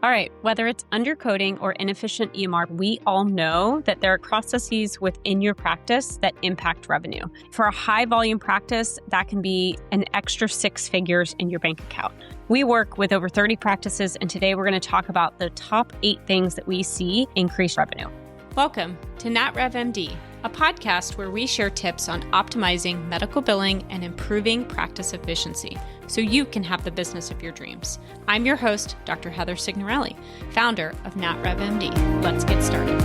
All right, whether it's undercoding or inefficient EMR, we all know that there are processes within your practice that impact revenue. For a high volume practice, that can be an extra 6 figures in your bank account. We work with over 30 practices, and today we're going to talk about the top 8 things that we see increase revenue. Welcome to NatRevMD, a podcast where we share tips on optimizing medical billing and improving practice efficiency so you can have the business of your dreams. I'm your host, Dr. Heather Signorelli, founder of NatRevMD. Let's get started.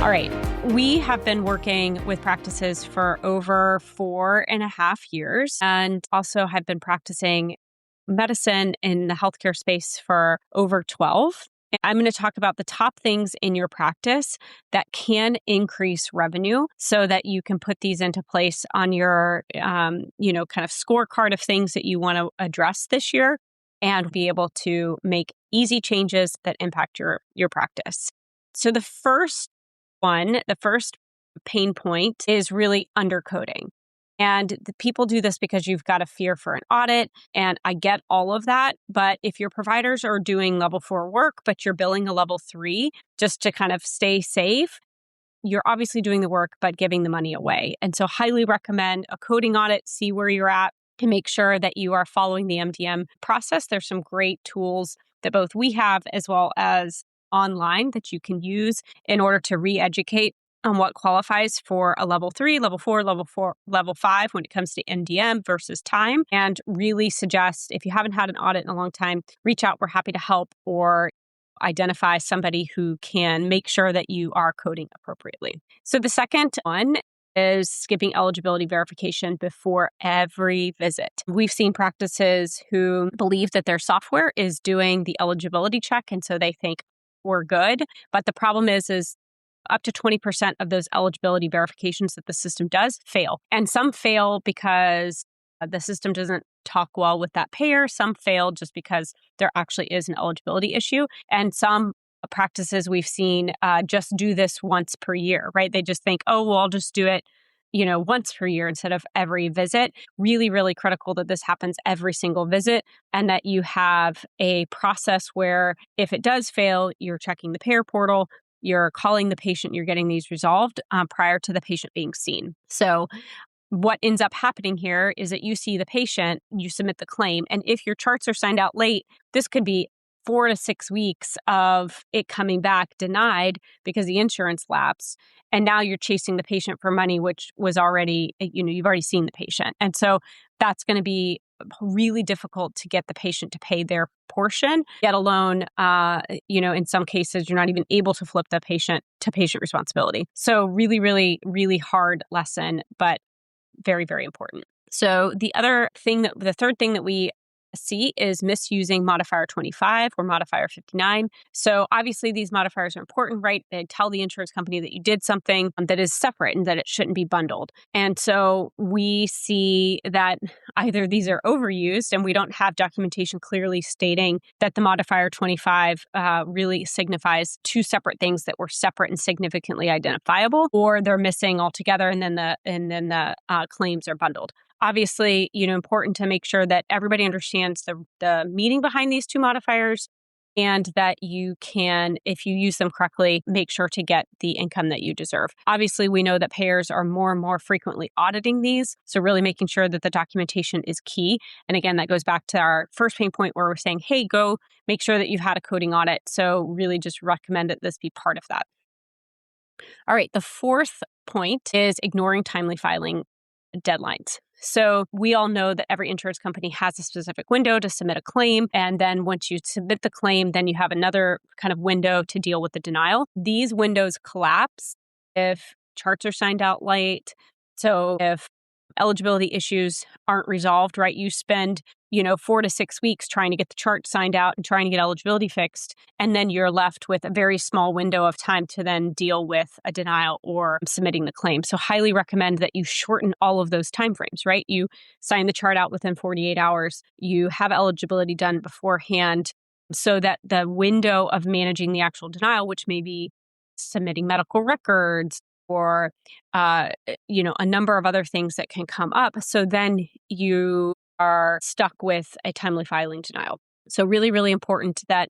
All right. We have been working with practices for over 4.5 years and also have been practicing medicine in the healthcare space for over 12. I'm going to talk about the top things in your practice that can increase revenue so that you can put these into place on your, kind of scorecard of things that you want to address this year and be able to make easy changes that impact your practice. So the first pain point is really undercoding. And the people do this because you've got a fear for an audit. And I get all of that. But if your providers are doing level 4 work, but you're billing a level 3 just to kind of stay safe, you're obviously doing the work, but giving the money away. And so highly recommend a coding audit, see where you're at, to make sure that you are following the MDM process. There's some great tools that both we have as well as online that you can use in order to re-educate on what qualifies for a level 3, level 4, level 5 when it comes to MDM versus time. And really suggest, if you haven't had an audit in a long time, reach out. We're happy to help or identify somebody who can make sure that you are coding appropriately. So the second one is skipping eligibility verification before every visit. We've seen practices who believe that their software is doing the eligibility check, and so they think we're good. But the problem is up to 20% of those eligibility verifications that the system does fail. And some fail because the system doesn't talk well with that payer. Some fail just because there actually is an eligibility issue. And some practices we've seen just do this once per year, right? They just think, oh, well, I'll just do it, once per year instead of every visit. Really, really critical that this happens every single visit and that you have a process where if it does fail, you're checking the payer portal, you're calling the patient, you're getting these resolved prior to the patient being seen. So what ends up happening here is that you see the patient, you submit the claim, and if your charts are signed out late, this could be 4 to 6 weeks of it coming back denied because the insurance lapsed. And now you're chasing the patient for money, which was already, you've already seen the patient. And so that's going to be really difficult to get the patient to pay their portion, let alone, in some cases, you're not even able to flip the patient to patient responsibility. So really, really, really hard lesson, but very, very important. So the third thing that we see is misusing modifier 25 or modifier 59. So obviously these modifiers are important, right? They tell the insurance company that you did something that is separate and that it shouldn't be bundled. And so we see that either these are overused and we don't have documentation clearly stating that the modifier 25 really signifies 2 separate things that were separate and significantly identifiable, or they're missing altogether and then the claims are bundled. Obviously, important to make sure that everybody understands the meaning behind these 2 modifiers and that you can, if you use them correctly, make sure to get the income that you deserve. Obviously, we know that payers are more and more frequently auditing these. So really making sure that the documentation is key. And again, that goes back to our first pain point where we're saying, hey, go make sure that you've had a coding audit. So really just recommend that this be part of that. All right, the fourth point is ignoring timely filing deadlines. So we all know that every insurance company has a specific window to submit a claim. And then once you submit the claim, then you have another kind of window to deal with the denial. These windows collapse if charts are signed out late. So if eligibility issues aren't resolved, right? You spend, 4 to 6 weeks trying to get the chart signed out and trying to get eligibility fixed. And then you're left with a very small window of time to then deal with a denial or submitting the claim. So highly recommend that you shorten all of those timeframes, right? You sign the chart out within 48 hours. You have eligibility done beforehand so that the window of managing the actual denial, which may be submitting medical records, or, a number of other things that can come up. So then you are stuck with a timely filing denial. So really, really important that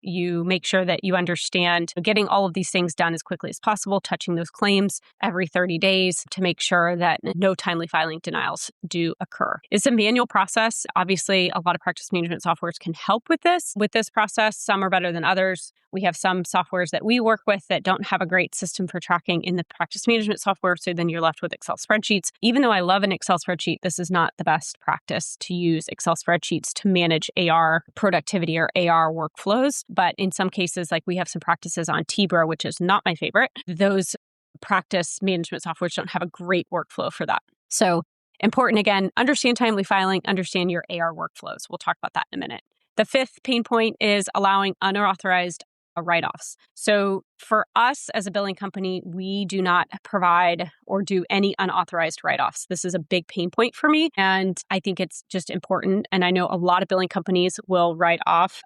you make sure that you understand getting all of these things done as quickly as possible, touching those claims every 30 days to make sure that no timely filing denials do occur. It's a manual process. Obviously, a lot of practice management softwares can help with this process. Some are better than others. We have some softwares that we work with that don't have a great system for tracking in the practice management software. So then you're left with Excel spreadsheets. Even though I love an Excel spreadsheet, this is not the best practice to use Excel spreadsheets to manage AR productivity or AR workflows. But in some cases, like we have some practices on Tbro, which is not my favorite, those practice management softwares don't have a great workflow for that. So important, again, understand timely filing, understand your AR workflows. We'll talk about that in a minute. The fifth pain point is allowing unauthorized write-offs. So for us as a billing company, we do not provide or do any unauthorized write-offs. This is a big pain point for me, and I think it's just important. And I know a lot of billing companies will write off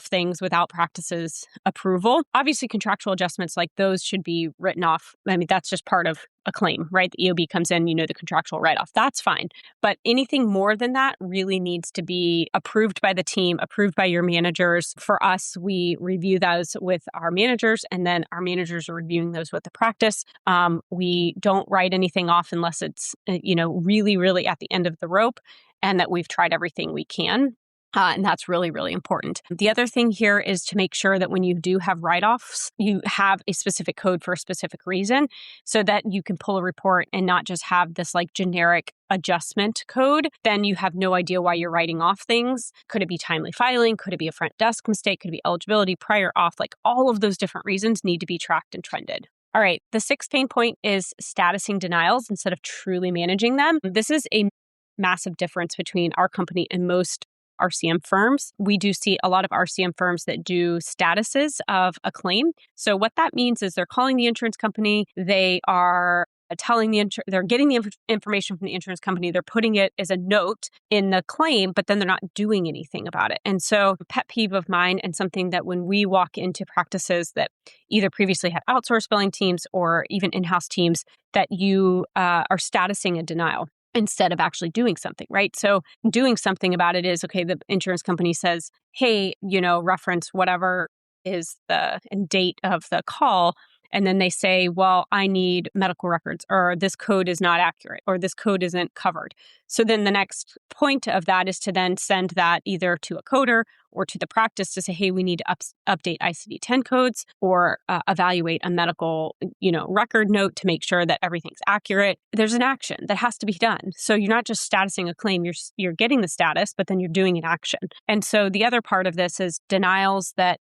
things without practice's approval. Obviously, contractual adjustments like those should be written off. I mean, that's just part of a claim, right? The EOB comes in, the contractual write-off. That's fine. But anything more than that really needs to be approved by the team, approved by your managers. For us, we review those with our managers, and then our managers are reviewing those with the practice. We don't write anything off unless it's, really, really at the end of the rope and that we've tried everything we can. And that's really, really important. The other thing here is to make sure that when you do have write-offs, you have a specific code for a specific reason so that you can pull a report and not just have this like generic adjustment code. Then you have no idea why you're writing off things. Could it be timely filing? Could it be a front desk mistake? Could it be eligibility, prior auth? Like all of those different reasons need to be tracked and trended. All right. The sixth pain point is statusing denials instead of truly managing them. This is a massive difference between our company and most RCM firms. We do see a lot of RCM firms that do statuses of a claim. So what that means is they're calling the insurance company, they are telling they're getting the information from the insurance company, they're putting it as a note in the claim, but then they're not doing anything about it. And so a pet peeve of mine, and something that when we walk into practices that either previously had outsourced billing teams or even in-house teams, that you are statusing a denial instead of actually doing something, right? So doing something about it is, okay, the insurance company says, hey, reference whatever is the date of the call. And then they say, well, I need medical records, or this code is not accurate, or this code isn't covered. So then the next point of that is to then send that either to a coder or to the practice to say, hey, we need to update ICD-10 codes or evaluate a medical, record note to make sure that everything's accurate. There's an action that has to be done. So you're not just statusing a claim, you're getting the status, but then you're doing an action. And so the other part of this is denials that,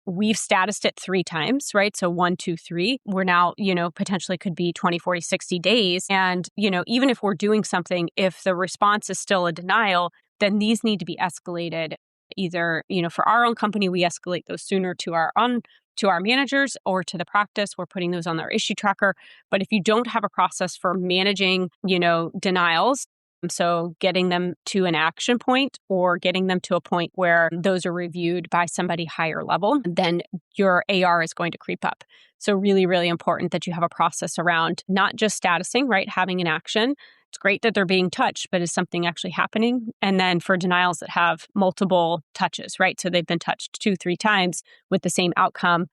we've statused it 3 times, right? So 1, 2, 3. We're now, potentially could be 20, 40, 60 days. And, even if we're doing something, if the response is still a denial, then these need to be escalated. Either, for our own company, we escalate those sooner to our managers or to the practice. We're putting those on their issue tracker. But if you don't have a process for managing, denials, so getting them to an action point or getting them to a point where those are reviewed by somebody higher level, then your AR is going to creep up. So really, really important that you have a process around not just statusing, right? Having an action. It's great that they're being touched, but is something actually happening? And then for denials that have multiple touches, right? So they've been touched 2, 3 times with the same outcome,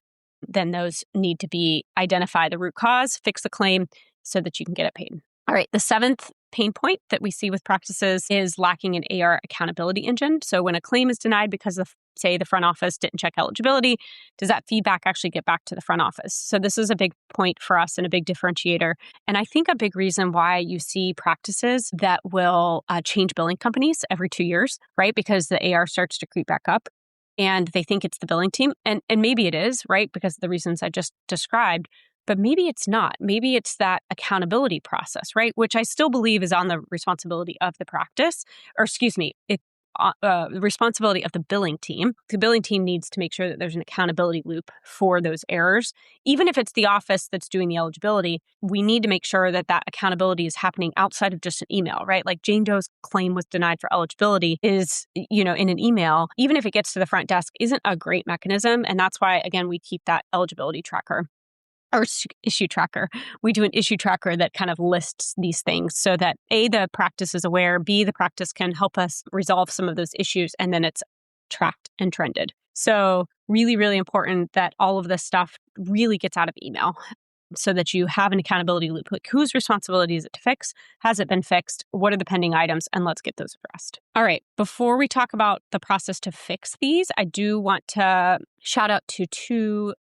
then those need to be identify the root cause, fix the claim so that you can get it paid. All right. The 7th pain point that we see with practices is lacking an AR accountability engine. So when a claim is denied because of, say, the front office didn't check eligibility, does that feedback actually get back to the front office? So this is a big point for us and a big differentiator. And I think a big reason why you see practices that will change billing companies every 2 years, right? Because the AR starts to creep back up and they think it's the billing team. And maybe it is, right? Because of the reasons I just described. But maybe it's not. Maybe it's that accountability process, right? Which I still believe is on the responsibility of the practice, or the responsibility of the billing team. The billing team needs to make sure that there's an accountability loop for those errors. Even if it's the office that's doing the eligibility, we need to make sure that that accountability is happening outside of just an email, right? Like Jane Doe's claim was denied for eligibility is, in an email, even if it gets to the front desk, isn't a great mechanism. And that's why, again, we keep that eligibility tracker. or issue tracker. We do an issue tracker that kind of lists these things so that A, the practice is aware, B, the practice can help us resolve some of those issues, and then it's tracked and trended. So really, really important that all of this stuff really gets out of email so that you have an accountability loop. Like, whose responsibility is it to fix? Has it been fixed? What are the pending items? And let's get those addressed. All right. Before we talk about the process to fix these, I do want to shout out to two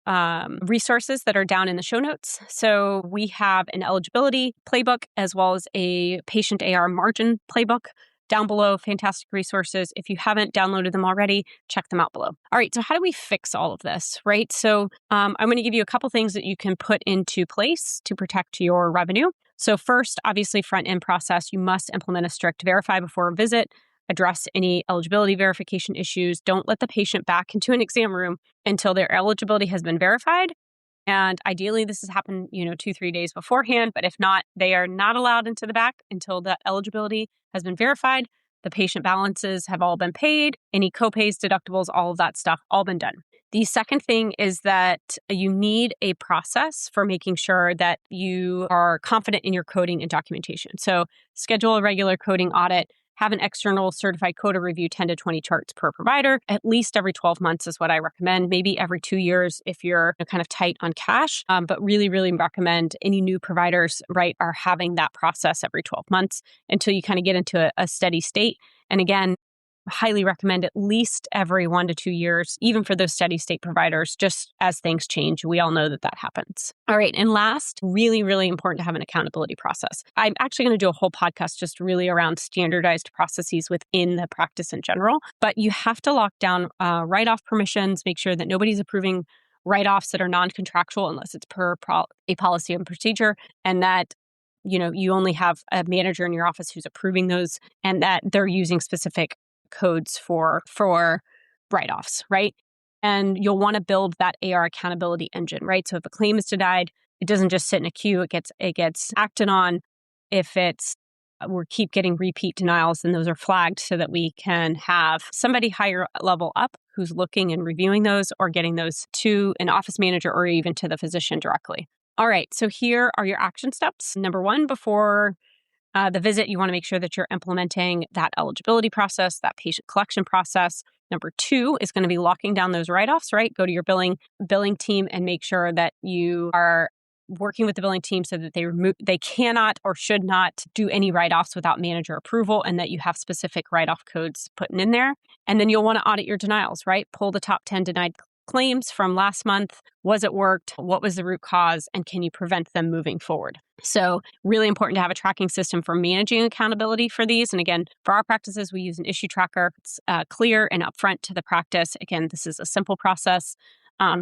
resources that are down in the show notes. So we have an eligibility playbook as well as a patient AR margin playbook down below. Fantastic resources. If you haven't downloaded them already, check them out below. All right. So how do we fix all of this, right? So I'm going to give you a couple things that you can put into place to protect your revenue. So first, obviously, front end process, you must implement a strict verify before a visit, address any eligibility verification issues. Don't let the patient back into an exam room until their eligibility has been verified. And ideally, this has happened, 2-3 days beforehand. But if not, they are not allowed into the back until that eligibility has been verified. The patient balances have all been paid. Any copays, deductibles, all of that stuff, all been done. The second thing is that you need a process for making sure that you are confident in your coding and documentation. So schedule a regular coding audit. Have an external certified coder review 10 to 20 charts per provider. At least every 12 months is what I recommend. Maybe every 2 years if you're kind of tight on cash. But really, really recommend any new providers, right, are having that process every 12 months until you kind of get into a steady state. And again, highly recommend at least every 1 to 2 years, even for those steady state providers, just as things change. We all know that happens. All right. And last, really, really important to have an accountability process. I'm actually going to do a whole podcast just really around standardized processes within the practice in general, but you have to lock down write-off permissions, make sure that nobody's approving write-offs that are non-contractual unless it's per a policy and procedure, and that you only have a manager in your office who's approving those, and that they're using specific codes for write-offs, right? And you'll want to build that AR accountability engine, right? So if a claim is denied, it doesn't just sit in a queue, it gets acted on. If we keep getting repeat denials, then those are flagged so that we can have somebody higher level up who's looking and reviewing those or getting those to an office manager or even to the physician directly. All right, so here are your action steps. Number 1, before the visit, you want to make sure that you're implementing that eligibility process, that patient collection process. Number 2 is going to be locking down those write-offs, right? Go to your billing team and make sure that you are working with the billing team so that they cannot or should not do any write-offs without manager approval, and that you have specific write-off codes put in there. And then you'll want to audit your denials, right? Pull the top 10 denied claims from last month. Was it worked? What was the root cause? And can you prevent them moving forward? So really important to have a tracking system for managing accountability for these. And again, for our practices, we use an issue tracker. It's clear and upfront to the practice. Again, this is a simple process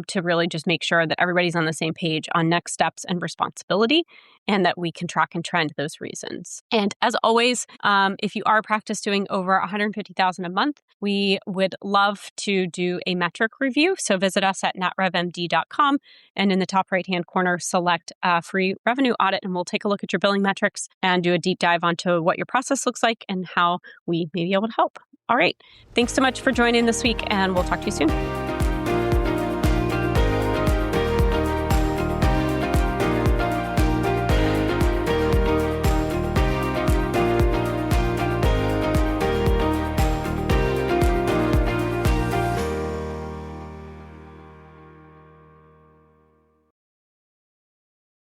to really just make sure that everybody's on the same page on next steps and responsibility, and that we can track and trend those reasons. And as always, if you are practice doing over $150,000 a month, we would love to do a metric review. So visit us at natrevmd.com, and in the top right-hand corner, select a free revenue audit, and we'll take a look at your billing metrics and do a deep dive onto what your process looks like and how we may be able to help. All right. Thanks so much for joining this week, and we'll talk to you soon.